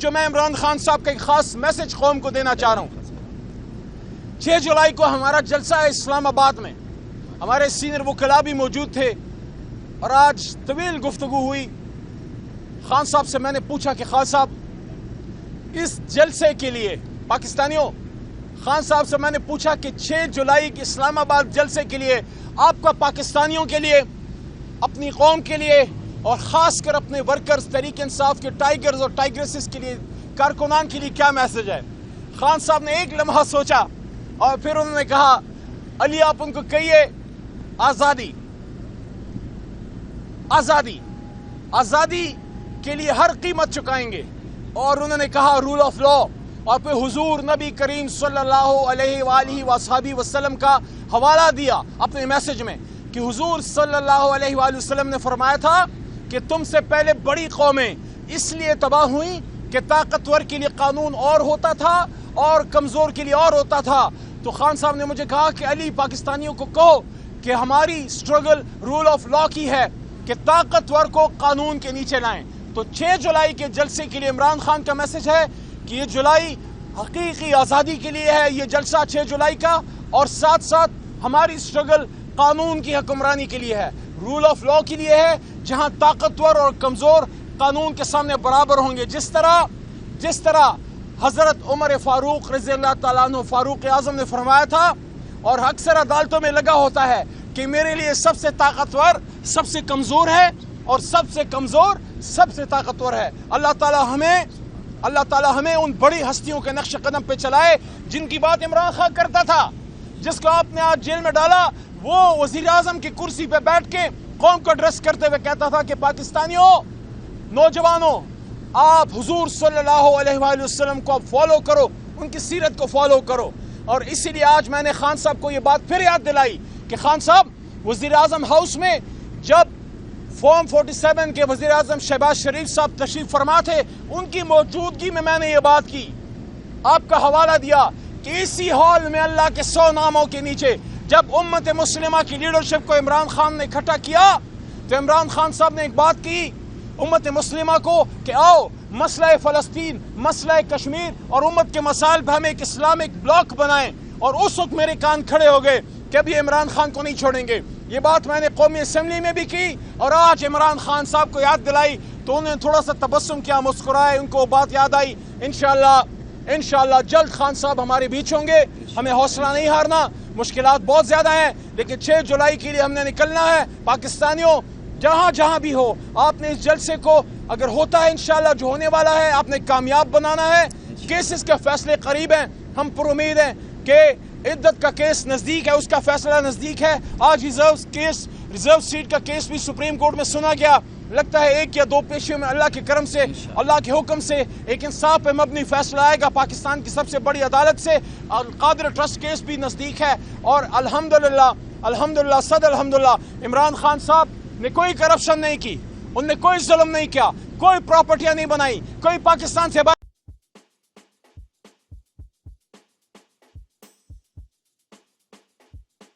جو میں عمران خان صاحب کا ایک خاص میسج قوم کو دینا چاہ رہا ہوں. 6 جولائی کو ہمارا جلسہ ہے اسلام آباد میں. ہمارے سینئر وکلاء بھی موجود تھے اور آج طویل گفتگو ہوئی. خان صاحب سے میں نے پوچھا کہ خان صاحب اس جلسے کے لیے پاکستانیوں، خان صاحب سے میں نے پوچھا کہ 6 جولائی کے اسلام آباد جلسے کے لیے آپ کا پاکستانیوں کے لیے، اپنی قوم کے لیے اور خاص کر اپنے ورکرز تحریک انصاف کے ٹائیگرز اور ٹائیگریسز کے لیے، کارکنان کے لیے کیا میسج ہے؟ خان صاحب نے ایک لمحہ سوچا اور پھر انہوں نے کہا علی آپ ان کو کہیے آزادی، آزادی، آزادی کے لیے ہر قیمت چکائیں گے. اور انہوں نے کہا رول آف لا، اور پھر حضور نبی کریم صلی اللہ علیہ وآلہ وصحبہ وسلم کا حوالہ دیا اپنے میسج میں کہ حضور صلی اللہ علیہ وآلہ وسلم نے فرمایا تھا کہ تم سے پہلے بڑی قومیں اس لیے تباہ ہوئیں کہ طاقتور کے لیے قانون اور ہوتا تھا اور کمزور کے لیے اور ہوتا تھا. تو خان صاحب نے مجھے کہا کہ علی پاکستانیوں کو کہو کہ ہماری سٹرگل رول آف لا کی ہے کہ طاقتور کو قانون کے نیچے لائیں. تو 6 جولائی کے جلسے کے لیے عمران خان کا میسج ہے کہ یہ جولائی حقیقی آزادی کے لیے ہے، یہ جلسہ 6 جولائی کا، اور ساتھ ساتھ ہماری سٹرگل قانون کی حکمرانی کے لیے ہے، رول آف لا کے لیے ہے، جہاں طاقتور اور کمزور قانون کے سامنے برابر ہوں گے. جس طرح حضرت عمر فاروق رضی اللہ تعالیٰ عنہ فاروق اعظم نے فرمایا تھا، اور اکثر عدالتوں میں لگا ہوتا ہے کہ میرے لیے سب سے طاقتور سب سے کمزور ہے اور سب سے کمزور سب سے طاقتور ہے. اللہ تعالیٰ ہمیں ان بڑی ہستیوں کے نقش قدم پہ چلائے جن کی بات عمران خان کرتا تھا، جس کو آپ نے آج جیل میں ڈالا. وہ وزیر اعظم کی کرسی پہ بیٹھ کے قوم کو ایڈریس کرتے ہوئے کہتا تھا کہ پاکستانیوں، نوجوانوں، آپ حضور صلی اللہ علیہ وآلہ وسلم کو فالو کرو، ان کی سیرت کو فالو کرو. اور اسی لیے آج میں نے خان صاحب کو یہ بات پھر یاد دلائی کہ خان صاحب وزیر اعظم ہاؤس میں جب فارم 47 کے وزیر اعظم شہباز شریف صاحب تشریف فرما تھے، ان کی موجودگی میں نے یہ بات کی، آپ کا حوالہ دیا کہ اسی ہال میں اللہ کے 100 ناموں کے نیچے جب امت مسلمہ کی لیڈرشپ کو عمران خان نے اکٹھا کیا تو عمران خان صاحب نے ایک بات کی امت مسلمہ کو کہ آؤ مسئلہ فلسطین، مسئلہ کشمیر اور امت کے مسائل پہ ہم ایک اسلامک بلاک بنائیں. اور اس وقت میرے کان کھڑے ہو گئے کہ ابھی عمران خان کو نہیں چھوڑیں گے. یہ بات میں نے قومی اسمبلی میں بھی کی اور آج عمران خان صاحب کو یاد دلائی تو انہوں نے تھوڑا سا تبسم کیا، مسکرائے، ان کو بات یاد آئی. انشاءاللہ جلد خان صاحب ہمارے بیچ ہوں گے. ہمیں حوصلہ نہیں ہارنا، مشکلات بہت زیادہ ہیں لیکن 6 جولائی کے لیے ہم نے نکلنا ہے. پاکستانیوں جہاں بھی ہو، آپ نے اس جلسے کو اگر ہوتا ہے انشاءاللہ جو ہونے والا ہے، آپ نے کامیاب بنانا ہے. کیسز کے فیصلے قریب ہیں، ہم پر امید ہیں کہ عدت کا کیس نزدیک ہے، اس کا فیصلہ نزدیک ہے. آج ریزرو سیٹ کا کیس بھی سپریم کورٹ میں سنا گیا. لگتا ہے 1 یا 2 پیشیوں میں اللہ کے کرم سے، اللہ کے حکم سے ایک انصاف پہ مبنی فیصلہ آئے گا پاکستان کی سب سے بڑی عدالت سے. القادر ٹرسٹ کیس بھی نزدیک ہے اور الحمدللہ صد الحمدللہ عمران خان صاحب نے کوئی کرپشن نہیں کی، ان نے کوئی ظلم نہیں کیا، کوئی پراپرٹیاں نہیں بنائی، کوئی پاکستان سے